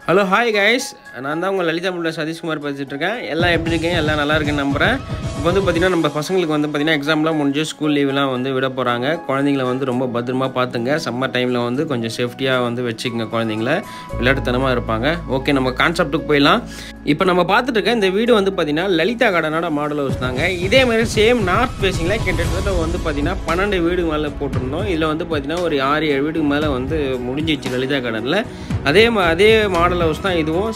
Hello hi guys, நான் தான் உங்கள் லலிதா முல்ல சதீஷ்குமார் பேசிகிட்டு இருக்கேன். எல்லாம் எப்படி இருக்கீங்க? எல்லாம் நல்லா இருக்குன்னு நம்புகிறேன். இப்போ வந்து பார்த்திங்கன்னா நம்ம பசங்களுக்கு வந்து பார்த்திங்கன்னா எக்ஸாம்லாம் முடிஞ்சு ஸ்கூல் லீவ்லாம் வந்து விட போகிறாங்க. குழந்தைங்கள வந்து ரொம்ப பத்திரமா பார்த்துங்க. சம்மர் டைமில் வந்து கொஞ்சம் சேஃப்டியாக வந்து வச்சுக்கோங்க. குழந்தைங்கள விளையாட்டுத்தனமாக இருப்பாங்க. ஓகே, நம்ம கான்செப்ட்டுக்கு போயிடலாம். இப்போ நம்ம பார்த்துட்டு இருக்க இந்த வீடு வந்து பார்த்திங்கன்னா லலிதா கார்டனோட மாடல் ஹவுஸ் தாங்க. இதே மாதிரி சேம் நார்த் ஃபேஸிங்கில் கிட்டத்தட்ட வந்து பார்த்திங்கன்னா 12 வீடு மேலே போட்டிருந்தோம். இதில் வந்து பார்த்திங்கன்னா ஒரு 6-7 வீடுக்கு மேலே வந்து முடிஞ்சிச்சு லலிதா கார்டனில். அதே மாடல் ஹவுஸ் தான் இதுவும்.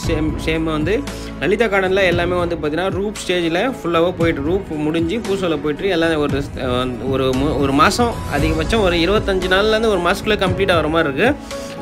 சேம் வந்து லலிதா கார்டனில் எல்லாமே வந்து பார்த்திங்கன்னா ரூப் ஸ்டேஜில் ஃபுல்லாக போயிட்டு ரூப் முடிஞ்சு பூசோவில் போய்ட்டு எல்லாம் ஒரு மாதம் அதிகபட்சம் ஒரு 25 நாள்லேருந்து ஒரு மாதத்துக்குள்ளே கம்ப்ளீட் ஆகிற மாதிரி இருக்குது.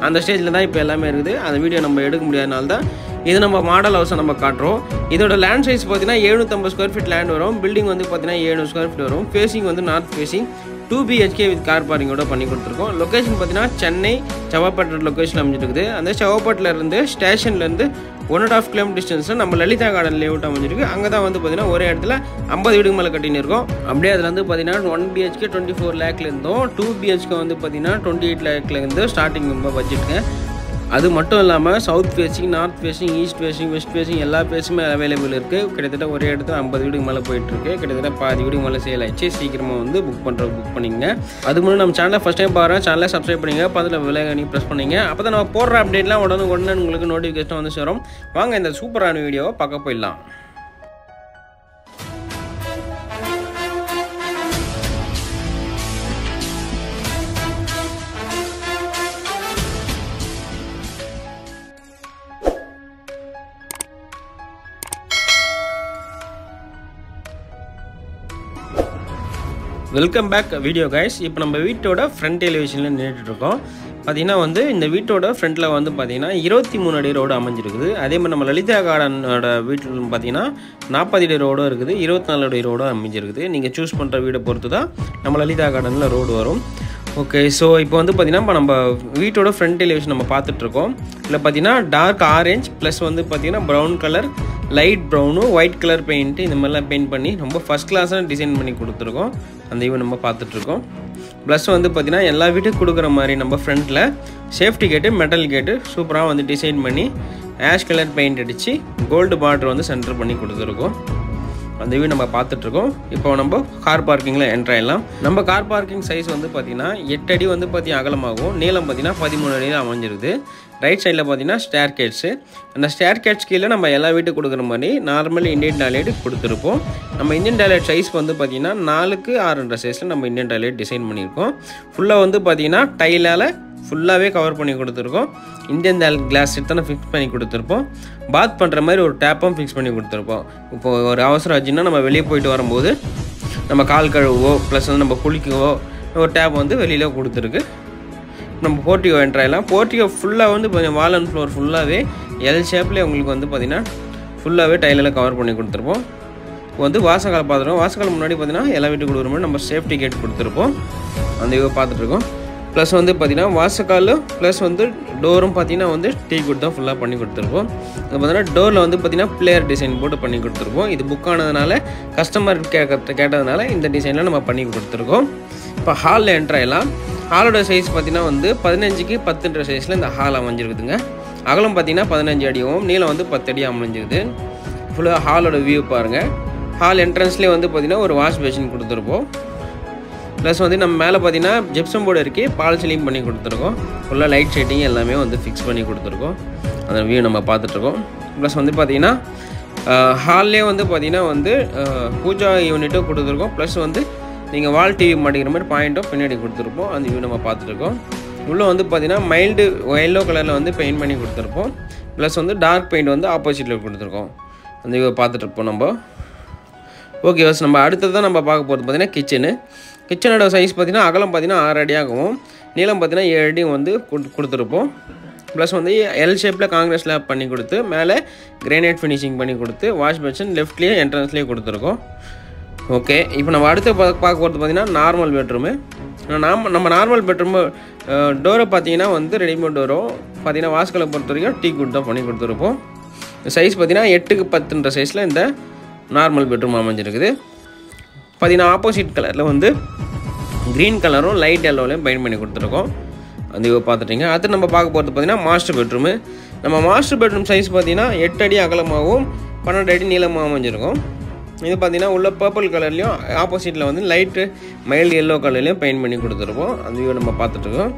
அந்த ஸ்டேஜில் தான் இப்போ எல்லாமே இருக்குது. அந்த வீடியோ நம்ம எடுக்க முடியாதனால தான் இது நம்ம மாடல் ஹவுஸை நம்ம காட்டுறோம். இதோட லேண்ட் சைஸ் பார்த்தீங்கன்னா 750 ஸ்கொயர் ஃபீட் லேண்ட் வரும். பில்டிங் வந்து பார்த்தீங்கன்னா 700 ஸ்கொயர் ஃபீட் வரும். ஃபேஸிங் வந்து north facing 2 BHK with car பார்க்கிங்கோட பண்ணி கொடுத்துருக்கோம். லொக்கேஷன் பார்த்தீங்கன்னா சென்னை செவ்வாப்பேட்டை லொக்கேஷன் அமைஞ்சிருக்குது. அந்த செவ்வாப்பேட்டிலேருந்து ஸ்டேஷன்லேருந்து 1.5 கிலோமீட்டர் டிஸ்டன்ஸில் நம்ம லலிதா கார்டன் லேஅவுட் அமைஞ்சிருக்கு. அங்கே தான் வந்து பார்த்தீங்கன்னா ஒரே இடத்துல 50 வீடுக்கு மேலே கட்டின்னு இருக்கோம். அப்படியே அதில் வந்து பார்த்தீங்கன்னா 1 BHK 24 லேக்ல இருந்தோம். 2 BHK வந்து பார்த்தீங்கன்னா 28 லேக்ல இருந்து ஸ்டார்டிங் ரொம்ப பட்ஜெட்டுங்க. அது மட்டும் இல்லாமல் south facing, north facing, east facing, west facing எல்லா ஃபேஸுமே அவைலபிள் இருக்குது. கிட்டத்தட்ட ஒரே இடத்துல 50 வீடுக்கு மேலே போயிட்டுருக்கு. கிட்டத்தட்ட 10 வீடுக்கு மேலே சேல் ஆயிடுச்சு. சீக்கிரமாக வந்து புக் பண்ணிங்க. அது முன்னாடி நம்ம சேனலை ஃபஸ்ட் டைம் பாருங்கள், சேனலை சப்ஸ்கிரைப் பண்ணிங்க, பக்கத்தில் விலைகணி ப்ரெஸ் பண்ணிங்க. அப்போ தான் நம்ம போடுற அப்டேட்லாம் உடனே உங்களுக்கு நோட்டிஃபிகேஷன் வந்து சேரும். வாங்க இந்த சூப்பரான வீடியோவை பார்க்க போயிடலாம். Welcome back video guys. இப்போ நம்ம வீட்டோட ஃப்ரண்ட் எலிவேஷனில் நின்றுட்டுருக்கோம். பார்த்திங்கன்னா வந்து இந்த வீட்டோட ஃப்ரண்ட்டில் வந்து பார்த்திங்கன்னா 23 அடி ரோடு அமைஞ்சிருக்குது. அதே மாதிரி நம்ம லலிதா கார்டனோட வீட்டில் பார்த்திங்கன்னா 40 அடி ரோடும் இருக்குது, 24 அடி ரோடும் அமைஞ்சிருக்குது. நீங்கள் சூஸ் பண்ணுற வீடை பொறுத்து தான் நம்ம லலிதா கார்டனில் ரோடு வரும். ஓகே, ஸோ இப்போ வந்து பார்த்திங்கன்னா இப்போ நம்ம வீட்டோட ஃப்ரண்ட் எலிவேஷன் நம்ம பார்த்துட்ருக்கோம். இதில் பார்த்திங்கன்னா டார்க் ஆரஞ்ச் ப்ளஸ் வந்து பார்த்திங்கன்னா ப்ரௌன் கலர், லைட் ப்ரௌனும் ஒயிட் கலர் பெயிண்ட்டு இந்த மாதிரிலாம் பெயிண்ட் பண்ணி ரொம்ப ஃபஸ்ட் கிளாஸாக டிசைன் பண்ணி கொடுத்துருக்கோம். அந்த இவன் நம்ம பார்த்துட்ருக்கோம். ப்ளஸ் வந்து பார்த்திங்கன்னா எல்லா வீட்டுக்கும் கொடுக்குற மாதிரி நம்ம ஃப்ரண்ட்டில் சேஃப்டி கேட்டு, மெட்டல் கேட்டு சூப்பராக வந்து டிசைன் பண்ணி ஆஷ் கலர் பெயிண்ட் அடித்து கோல்டு பார்டர் வந்து சென்டர் பண்ணி கொடுத்துருக்கோம். அந்த வீடு நம்ம பார்த்துட்ருக்கோம். இப்போ நம்ம கார் பார்க்கிங்கில் என்ட்ரு ஆகிடலாம். நம்ம கார் பார்க்கிங் சைஸ் வந்து பார்த்திங்கன்னா 8 அடி வந்து பார்த்திங்கன்னா அகலமாகும். நீளம் பார்த்திங்கன்னா 13 அடியில் அமைஞ்சிருக்குது. ரைட் சைடில் பார்த்திங்கன்னா ஸ்டேர் கேட்ஸு. அந்த ஸ்டேர் கேட்ஸ் கீழே நம்ம எல்லா வீட்டுக்கு கொடுக்குற மாதிரி நார்மல் இந்தியன் டாய்லெட் கொடுத்துருப்போம். நம்ம இந்தியன் டாய்லெட் சைஸ் வந்து பார்த்திங்கன்னா 4க்கு 6.5 சைஸில் நம்ம இந்தியன் டாய்லெட் டிசைன் பண்ணியிருக்கோம். ஃபுல்லாக வந்து பார்த்திங்கன்னா டைலால் ஃபுல்லாகவே கவர் பண்ணி கொடுத்துருக்கோம். இந்தியன் கிளாஸ் தானே ஃபிக்ஸ் பண்ணி கொடுத்துருப்போம். பாத் பண்ணுற மாதிரி ஒரு டேப்பும் ஃபிக்ஸ் பண்ணி கொடுத்துருப்போம். இப்போது ஒரு அவசரம் ஆச்சுன்னா நம்ம வெளியே போயிட்டு வரும்போது நம்ம கால் கழுவோ ப்ளஸ் வந்து நம்ம குளிக்கவோ ஒரு டேப் வந்து வெளியில் கொடுத்துருக்கு. நம்ம போர்ட்டிகோ என்ட்ராயிடலாம். போர்ட்டிகோ ஃபுல்லாக வந்து கொஞ்சம் வால் அண்ட் ஃப்ளோர் ஃபுல்லாகவே எல் ஷேப்லேயே உங்களுக்கு வந்து பார்த்திங்கன்னா ஃபுல்லாகவே டைலில் கவர் பண்ணி கொடுத்துருப்போம். இப்போ வந்து வாசக்கால் பார்த்துருக்கோம். வாசக்கால் முன்னாடி பார்த்திங்கன்னா எல்லா வீட்டுக்கு கொடுக்குற மாதிரி நம்ம சேஃப்டி கேட் கொடுத்துருப்போம். அந்த இதை பார்த்துட்ருக்கோம். ப்ளஸ் வந்து பார்த்திங்கன்னா வாசக்காலும் ப்ளஸ் வந்து டோரும் பார்த்திங்கன்னா வந்து டீ குட் தான் ஃபுல்லாக பண்ணி கொடுத்துருப்போம். இது பார்த்திங்கன்னா டோரில் வந்து பார்த்திங்கன்னா பிளேயர் டிசைன் போட்டு பண்ணி கொடுத்துருப்போம். இது புக் ஆனதுனால கஸ்டமர் கேட்டதுனால இந்த டிசைனில் நம்ம பண்ணி கொடுத்துருக்கோம். இப்போ ஹாலில் என்ட்ராயிடலாம். ஹாலோட சைஸ் பார்த்திங்கன்னா வந்து 15க்கு 10 சைஸில் இந்த ஹால் அமைஞ்சிருக்குதுங்க. அகலம் பார்த்திங்கன்னா 15 அடியும், நீளம் வந்து 10 அடி அமைஞ்சிருக்குது. ஃபுல்லாக ஹாலோட வியூ பாருங்கள். ஹால் என்ட்ரன்ஸ்லேயே வந்து பார்த்திங்கன்னா ஒரு வாஷ் பேஷன் கொடுத்துருப்போம். ப்ளஸ் வந்து நம்ம மேலே பார்த்திங்கன்னா ஜிப்சம் போர்டு இருக்குது, பால் சீலிங் பண்ணி கொடுத்துருக்கோம். ஃபுல்லாக லைட் ஷேட்டிங் எல்லாமே வந்து ஃபிக்ஸ் பண்ணி கொடுத்துருக்கோம். அந்த வியூ நம்ம பார்த்துட்ருக்கோம். ப்ளஸ் வந்து பார்த்திங்கன்னா ஹால்லே வந்து பார்த்திங்கன்னா வந்து பூஜா யூனிட்டும் கொடுத்துருக்கோம். ப்ளஸ் வந்து நீங்கள் வால் டிவி மாட்டிக்கிற மாதிரி பாயிண்ட்டும் பின்னாடி கொடுத்துருப்போம். அந்த வியூ நம்ம பார்த்துட்ருக்கோம். உள்ளே வந்து பார்த்திங்கன்னா மைல்டு எல்லோ கலரில் வந்து பெயிண்ட் பண்ணி கொடுத்துருப்போம். ப்ளஸ் வந்து டார்க் பெயிண்ட் வந்து ஆப்போசிட்டில் கொடுத்துருக்கோம். அந்த வியூ பார்த்துட்ருப்போம் நம்ம. ஓகே வாஸ், நம்ம அடுத்தது தான் நம்ம பார்க்க போகிறது பார்த்திங்கன்னா கிச்சனோட சைஸ் பார்த்திங்கன்னா அகலம் பார்த்திங்கன்னா 6 அடியாகவும், நீளம் பார்த்திங்கன்னா 7 அடியும் வந்து கொடுத்துருப்போம். ப்ளஸ் வந்து எல் ஷேப்பில் காங்கிரஸ் ஸ்லாப் பண்ணி கொடுத்து மேலே கிரானைட் ஃபினிஷிங் பண்ணி கொடுத்து வாஷ் பேஷன் லெஃப்ட்லேயே என்ட்ரன்ஸ்லேயே கொடுத்துருக்கோம். ஓகே, இப்போ நம்ம அடுத்து பார்க்க போகிறது பார்த்திங்கன்னா நார்மல் பெட்ரூமு. நம்ம நார்மல் பெட்ரூமு டோரை பார்த்திங்கன்னா வந்து ரெடிமேட் டோரும் பார்த்திங்கன்னா வாஸ்கலை பொறுத்த வரைக்கும் டீ குட் தான் பண்ணி கொடுத்துருப்போம். சைஸ் பார்த்திங்கன்னா 8க்கு 10 சைஸில் இந்த நார்மல் பெட்ரூம் அமைஞ்சிருக்குது. பார்த்திங்கன்னா ஆப்போசிட் கலரில் வந்து க்ரீன் கலரும் லைட் எல்லோலையும் பெயிண்ட் பண்ணி கொடுத்துருக்கோம். அந்த பார்த்துட்டிங்க. அடுத்து நம்ம பார்க்க போகிறது பார்த்திங்கன்னா மாஸ்டர் பெட்ரூமு. நம்ம மாஸ்டர் பெட்ரூம் சைஸ் பார்த்தீங்கன்னா 8 அடி அகலமாகவும் 12 அடி நீளமாகவும் அமைஞ்சிருக்கும். இது பார்த்தீங்கன்னா உள்ள பர்பிள் கலர்லையும் ஆப்போசிட்டில் வந்து லைட்டு மைல்டு எல்லோ கலர்லையும் பெயிண்ட் பண்ணி கொடுத்துருப்போம். அந்த வியூ நம்ம பார்த்துட்ருக்கோம்.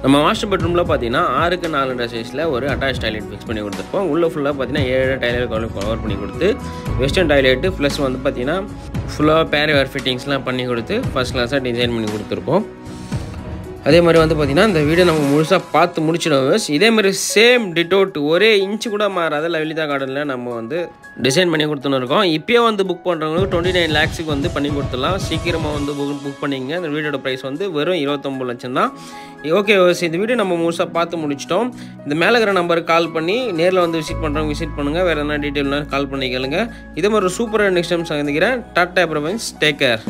நம்ம மாஸ்டர் பெட்ரூமில் பார்த்தீங்கன்னா 6க்கு 4 சைஸில் ஒரு அட்டாச் டாய்லெட் ஃபிக்ஸ் பண்ணி கொடுத்துருப்போம். உள்ளே ஃபுல்லாக பார்த்தீங்கன்னா 7 டாய்லெட் கவர் பண்ணி கொடுத்து வெஸ்டர்ன் டாய்லெட்டு ப்ளஸ் வந்து பார்த்தீங்கன்னா ஃபுல்லாக பேரிவேர் ஃபிட்டிங்ஸ்லாம் பண்ணி கொடுத்து ஃபஸ்ட் கிளாஸாக டிசைன் பண்ணி கொடுத்துருப்போம். அதே மாதிரி வந்து பார்த்திங்கன்னா இந்த வீடியோ நம்ம முழுசாக பார்த்து முடிச்சிடுவோம். இதேமாதிரி சேம் டிட்டோட் ஒரே இன்ச்சு கூட மாறாத லலிதா கார்டனில் நம்ம வந்து டிசைன் பண்ணி கொடுத்துன்னு இருக்கோம். இப்போயே வந்து புக் பண்ணுறவங்களுக்கு 29 lakhs வந்து பண்ணி கொடுத்துடலாம். சீக்கிரமாக வந்து புக் பண்ணிங்க. இந்த வீடியோட ப்ரைஸ் வந்து வெறும் 29 லட்சம் தான். ஓகே, இந்த வீடியோ நம்ம முழுசாக பார்த்து முடிச்சிட்டோம். இந்த மேலே இருக்கிற நம்பருக்கு கால் பண்ணி நேரில் வந்து விசிட் பண்ணுறவங்க விசிட் பண்ணுங்கள். வேறு என்ன டீட்டெயில்னா கால் பண்ணி கேளுங்க. இதே மாதிரி ஒரு சூப்பராக நெக்ஸ்ட் டைம் சந்திக்கிறேன். டாட்டா ப்ரொவைன்ஸ், டேக் கேர்.